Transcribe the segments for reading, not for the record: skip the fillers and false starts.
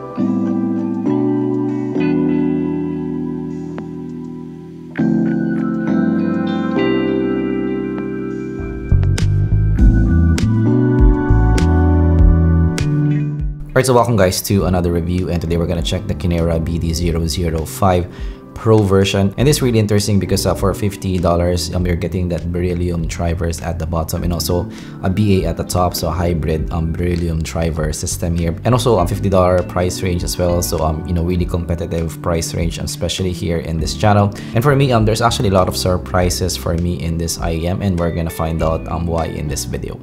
Alright, so welcome guys to another review, and today we're gonna check the Kinera BD005 Pro version. And it's really interesting because for $50 you're getting that Beryllium drivers at the bottom and also a BA at the top, so a hybrid Beryllium driver system here, and also a $50 price range as well. So really competitive price range, especially here in this channel. And for me, there's actually a lot of surprises for me in this IEM, and we're gonna find out why in this video.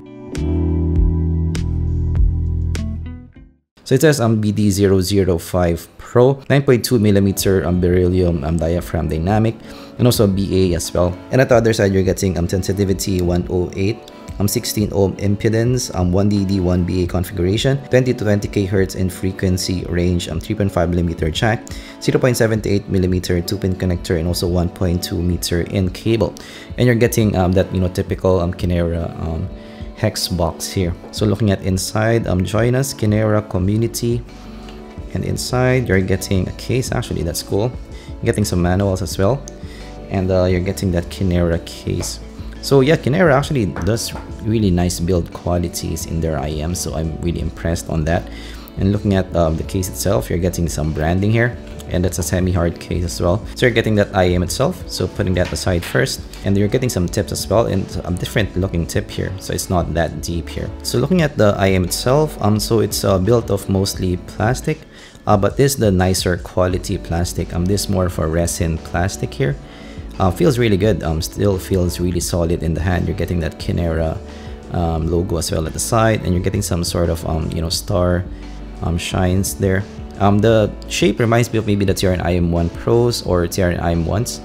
So it says BD005 Pro, 9.2mm Beryllium diaphragm dynamic, and also BA as well. And at the other side, you're getting sensitivity 108, 16 ohm impedance, 1DD 1BA configuration, 20 to 20 kHz in frequency range, 3.5mm jack, 0.78mm 2-pin connector, and also 1.2 meter in cable. And you're getting that typical Kinera hex box here. So looking at inside, join us Kinera community, and inside you're getting a case. Actually, that's cool. You're getting some manuals as well, and you're getting that Kinera case. So yeah, Kinera actually does really nice build qualities in their IEM, so I'm really impressed on that. And looking at the case itself, you're getting some branding here, and that's a semi-hard case as well. So you're getting that IEM itself, so putting that aside first, and you're getting some tips as well, and a different looking tip here, so it's not that deep here. So looking at the IEM itself, so it's built of mostly plastic, but this is the nicer quality plastic. This more for resin plastic here. Feels really good. Still feels really solid in the hand. You're getting that Kinera logo as well at the side, and you're getting some sort of star shines there. The shape reminds me of maybe the TRN IM1 Pros or TRN IM1s.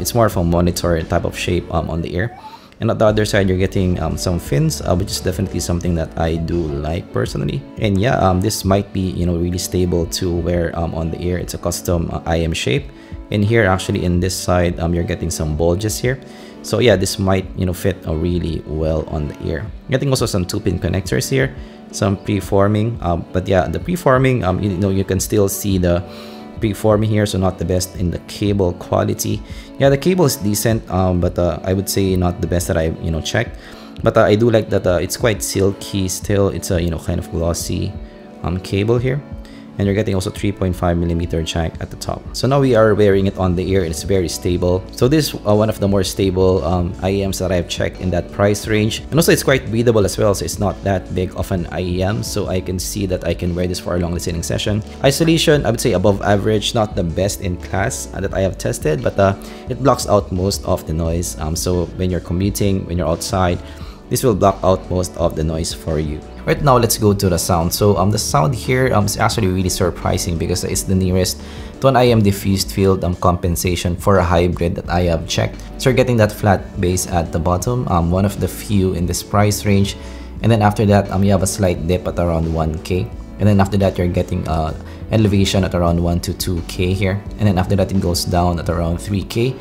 It's more of a monitor type of shape on the ear. And at the other side, you're getting some fins, which is definitely something that I do like personally. And yeah, this might be really stable to wear on the ear. It's a custom IM shape. And here, actually, in this side, you're getting some bulges here. So yeah, this might fit really well on the ear. Getting also some 2-pin connectors here, some preforming. But yeah, the preforming, you can still see the preforming here, so not the best in the cable quality. Yeah, the cable is decent, but I would say not the best that I checked. But I do like that it's quite silky still. It's a kind of glossy cable here. And you're getting also 3.5mm jack at the top. So now we are wearing it on the ear, and it's very stable. So this is one of the more stable IEMs that I've checked in that price range. And also it's quite breathable as well, so it's not that big of an IEM. So I can see that I can wear this for a long listening session. Isolation, I would say above average, not the best in class that I have tested, but it blocks out most of the noise. So when you're commuting, when you're outside, this will block out most of the noise for you. Right now, let's go to the sound. So the sound here is actually really surprising because it's the nearest to an IEM diffused field compensation for a hybrid that I have checked. So you're getting that flat bass at the bottom, one of the few in this price range. And then after that, you have a slight dip at around 1K. And then after that, you're getting elevation at around 1 to 2K here. And then after that, it goes down at around 3K.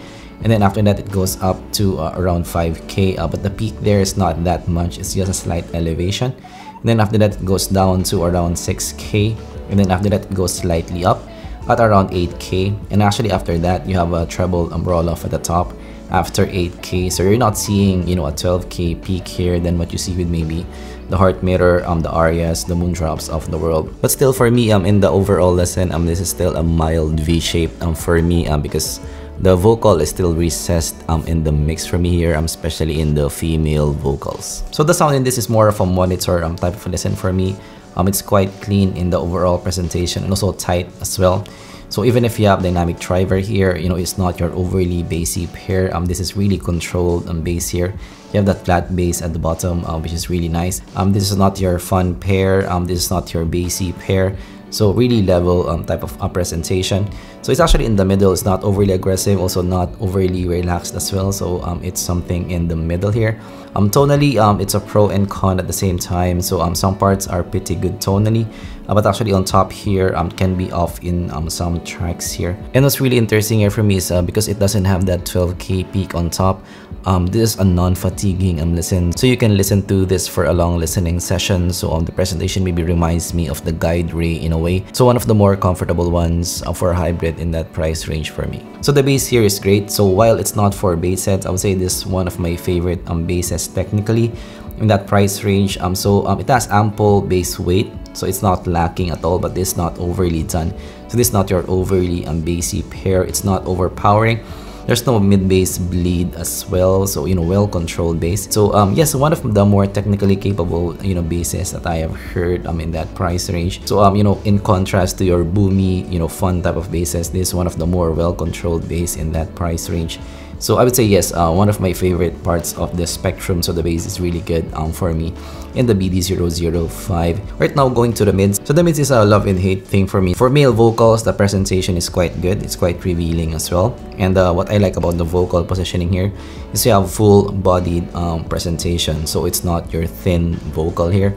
And then after that, it goes up to around 5K, but the peak there is not that much. It's just a slight elevation. And then after that, it goes down to around 6K. And then after that, it goes slightly up at around 8K. And actually after that, you have a treble roll-off at the top after 8K. So you're not seeing, a 12K peak here than what you see with maybe the heart mirror, the Arias, the moondrops of the world. But still, for me, in the overall lesson, this is still a mild V shape for me, because the vocal is still recessed in the mix for me here, especially in the female vocals. So the sound in this is more of a monitor type of listen for me. It's quite clean in the overall presentation and also tight as well. So even if you have dynamic driver here, it's not your overly bassy pair. This is really controlled bass here. You have that flat bass at the bottom, which is really nice. This is not your fun pair. This is not your bassy pair. So really level type of presentation. So it's actually in the middle. It's not overly aggressive, also not overly relaxed as well. So it's something in the middle here. Tonally, it's a pro and con at the same time. So some parts are pretty good tonally, but actually on top here can be off in some tracks here. And what's really interesting here for me is because it doesn't have that 12K peak on top, This is a non-fatiguing listen, so you can listen to this for a long listening session. So the presentation maybe reminds me of the Guide Ray in a way. So one of the more comfortable ones for a hybrid in that price range for me. So the bass here is great. So while it's not for bass heads, I would say this is one of my favorite basses technically in that price range. It has ample bass weight, so it's not lacking at all, but it's not overly done. So this is not your overly bassy pair. It's not overpowering. There's no mid-bass bleed as well, so well-controlled bass. So yes, one of the more technically capable basses that I have heard in that price range. So in contrast to your boomy fun type of basses, this is one of the more well-controlled bass in that price range. So I would say yes, one of my favorite parts of the spectrum. So the bass is really good for me in the BD005. Right now, going to the mids. So the mids is a love and hate thing for me. For male vocals, the presentation is quite good. It's quite revealing as well. And what I like about the vocal positioning here is you have full-bodied presentation. So it's not your thin vocal here.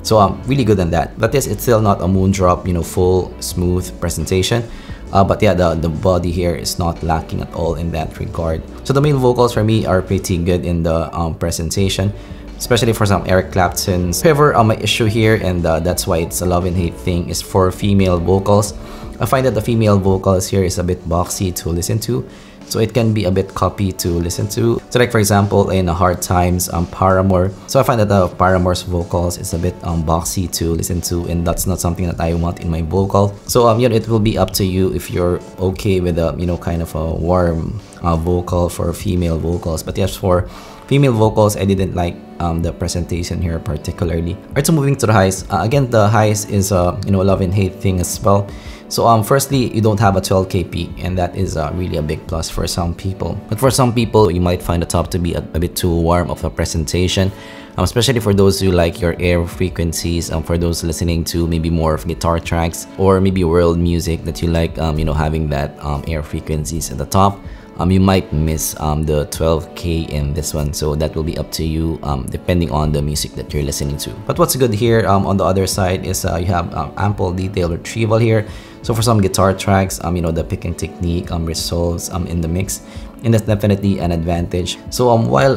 So really good on that. But yes, it's still not a moon drop, full smooth presentation. But yeah, the body here is not lacking at all in that regard. So the male vocals for me are pretty good in the presentation, especially for some Eric Claptons. However, my issue here, and that's why it's a love and hate thing, is for female vocals. I find that the female vocals here is a bit boxy to listen to. So it can be a bit copy to listen to. So like for example, in Hard Times, Paramore. So I find that the Paramore's vocals is a bit boxy to listen to, and that's not something that I want in my vocal. So it will be up to you if you're okay with a kind of a warm vocal for female vocals. But yes, for female vocals, I didn't like the presentation here particularly. Alright, so moving to the highs. Again, the highs is a love and hate thing as well. So firstly, you don't have a 12K peak, and that is really a big plus for some people. But for some people, you might find the top to be a bit too warm of a presentation, especially for those who like your air frequencies, for those listening to maybe more of guitar tracks or maybe world music that you like, having that air frequencies at the top. You might miss the 12K in this one, so that will be up to you depending on the music that you're listening to. But what's good here on the other side is you have ample detail retrieval here. So for some guitar tracks, the picking technique resolves in the mix, and that's definitely an advantage. So while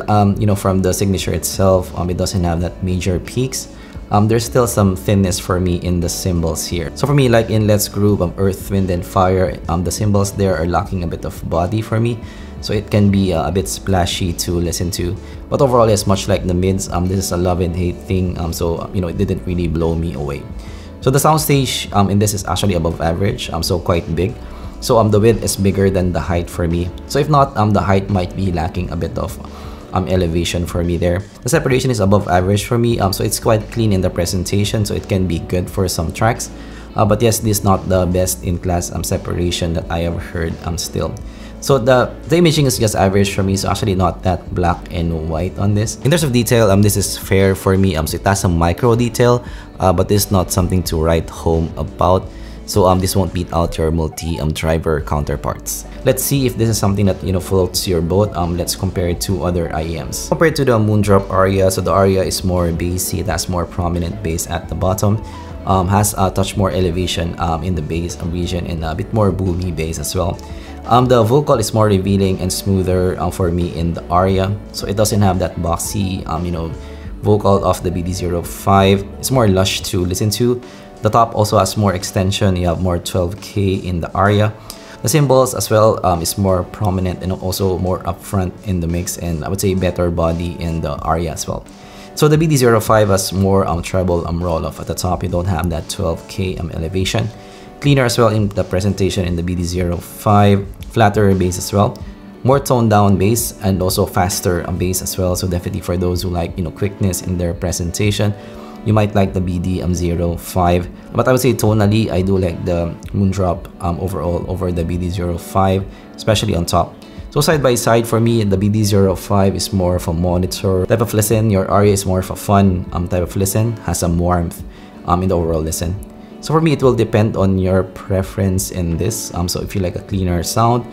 from the signature itself, it doesn't have that major peaks, there's still some thinness for me in the cymbals here. So for me, like in Let's Groove, Earth, Wind, and Fire, the cymbals there are lacking a bit of body for me. So it can be a bit splashy to listen to. But overall, it's much like the mids. This is a love and hate thing. It didn't really blow me away. So the soundstage in this is actually above average, so quite big. So the width is bigger than the height for me. So if not, the height might be lacking a bit of elevation for me there. The separation is above average for me, so it's quite clean in the presentation, so it can be good for some tracks. But yes, this is not the best in class separation that I have heard still. So the imaging is just average for me, so actually not that black and white on this. In terms of detail, this is fair for me. So it has some micro detail, but this is not something to write home about. So this won't beat out your multi-driver counterparts. Let's see if this is something that floats your boat. Let's compare it to other IEMs. Compared to the Moondrop Aria, so the Aria is more bassy. It has more prominent bass at the bottom. Has a touch more elevation in the bass region, and a bit more boomy bass as well. The vocal is more revealing and smoother for me in the Aria, so it doesn't have that boxy vocal of the BD005. It's more lush to listen to. The top also has more extension. You have more 12K in the Aria. The cymbals as well is more prominent and also more upfront in the mix, and I would say better body in the Aria as well. So the BD005 has more treble roll-off at the top. You don't have that 12K elevation. Cleaner as well in the presentation in the BD005. Flatter bass as well. More toned down bass, and also faster bass as well. So definitely for those who like quickness in their presentation, you might like the BD005. But I would say tonally, I do like the Moondrop overall over the BD005, especially on top. So side by side for me, the BD005 is more of a monitor type of listen. Your Aria is more of a fun type of listen, has some warmth in the overall listen. So for me, it will depend on your preference in this. So if you like a cleaner sound,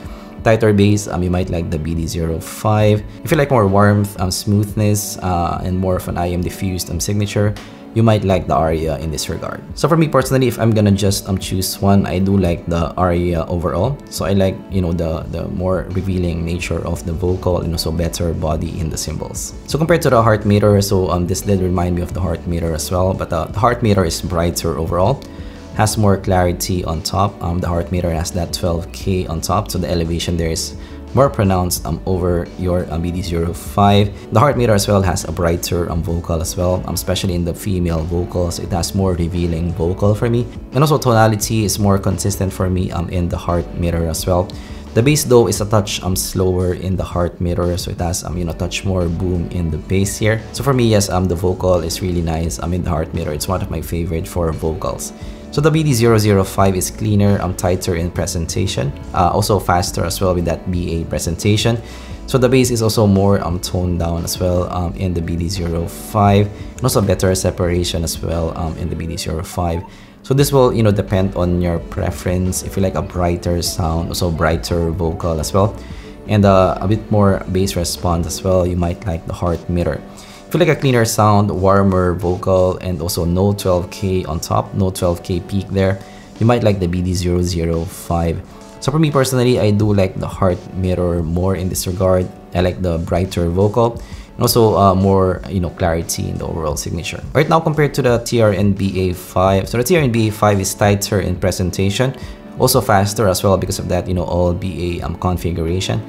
tighter bass, you might like the BD005. If you like more warmth, smoothness, and more of an IEM diffused signature, you might like the Aria in this regard. So for me personally, if I'm gonna just choose one, I do like the Aria overall. So I like, you know, the more revealing nature of the vocal and also better body in the cymbals. So compared to the heart meter, so this did remind me of the heart meter as well, but the heart meter is brighter overall, has more clarity on top. The heart meter has that 12K on top, so the elevation there is more pronounced over your BD005. The heart meter as well has a brighter vocal as well, especially in the female vocals. It has more revealing vocal for me, and also tonality is more consistent for me in the heart meter as well. The bass though is a touch slower in the heart meter, so it has you know, touch more boom in the bass here. So for me, yes, the vocal is really nice in the heart meter. It's one of my favorite for vocals. So the BD005 is cleaner, tighter in presentation, also faster as well with that BA presentation. So the bass is also more toned down as well in the BD005, and also better separation as well in the BD005. So this will, you know, depend on your preference. If you like a brighter sound, also brighter vocal as well, and a bit more bass response as well, you might like the heart meter. If you like a cleaner sound, warmer vocal, and also no 12K on top, no 12K peak there, you might like the BD005. So for me personally, I do like the heart meter more in this regard. I like the brighter vocal, and also more, you know, clarity in the overall signature. Right now, compared to the TRN BA5, so the TRN BA5 is tighter in presentation, also faster as well because of that, you know, all BA configuration.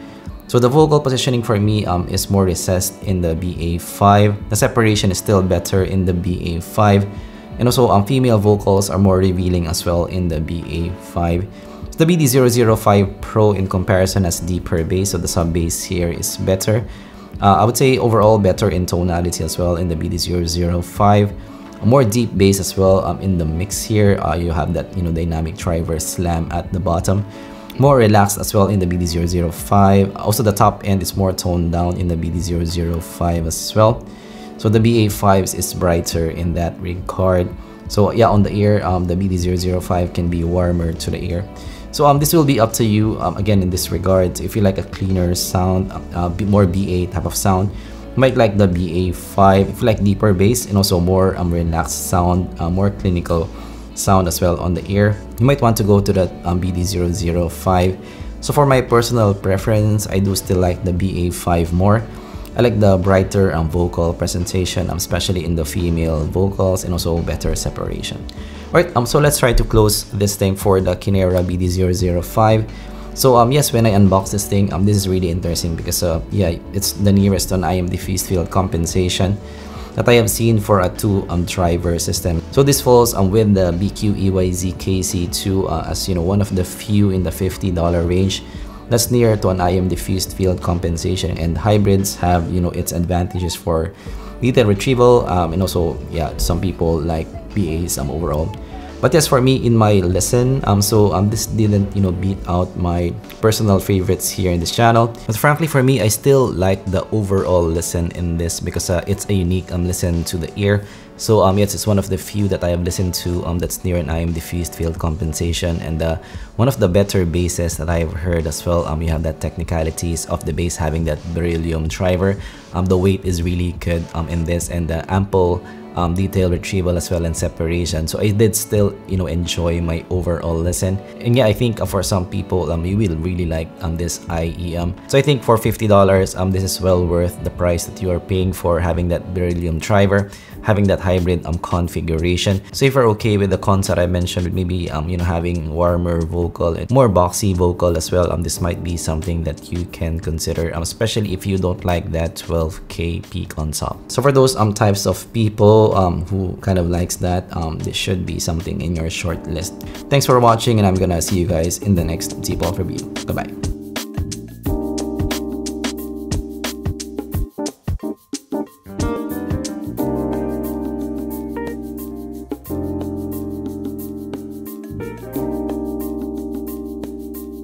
So the vocal positioning for me is more recessed in the BA5. The separation is still better in the BA5, and also female vocals are more revealing as well in the BA5. The BD005 Pro in comparison has deeper bass, so the sub bass here is better. I would say overall better in tonality as well in the BD005. A more deep bass as well in the mix here. You have that, you know, dynamic driver slam at the bottom. More relaxed as well in the BD005. Also the top end is more toned down in the BD005 as well. So the BA5 is brighter in that regard. So yeah, on the ear, the BD005 can be warmer to the ear. So this will be up to you again in this regard. If you like a cleaner sound, more BA type of sound, you might like the BA5. If you like deeper bass and also more relaxed sound, more clinical sound as well on the ear, you might want to go to the BD005. So for my personal preference, I do still like the BA5 more. I like the brighter vocal presentation, especially in the female vocals, and also better separation. Alright, so let's try to close this thing for the Kinera BD005. So yes, when I unbox this thing, this is really interesting because yeah, it's the nearest on IEM diffused field compensation that I have seen for a two driver system. So this falls with the BQ-EYZ-KC2 as, you know, one of the few in the $50 range that's near to an IEM diffused field compensation, and hybrids have, you know, its advantages for detail retrieval, and also, yeah, some people like BAs overall. But yes, for me in my listen, this didn't, you know, beat out my personal favorites here in this channel. But frankly, for me, I still like the overall listen in this because it's a unique listen to the ear. So yes, it's one of the few that I have listened to that's near an IEM diffused field compensation, and one of the better basses that I have heard as well. You have that technicalities of the bass having that Beryllium driver. The weight is really good in this, and the ample detail retrieval as well and separation. So I did still, you know, enjoy my overall listen. And yeah, I think for some people you will really like this IEM. So I think for $50 this is well worth the price that you are paying for having that Beryllium driver, having that hybrid configuration. So if you're okay with the cons that I mentioned, with maybe you know, having warmer vocal and more boxy vocal as well, this might be something that you can consider, especially if you don't like that 12K peak on top. So for those types of people who kind of likes that, this should be something in your short list. Thanks for watching, and I'm gonna see you guys in the next zpolt review. Bye bye.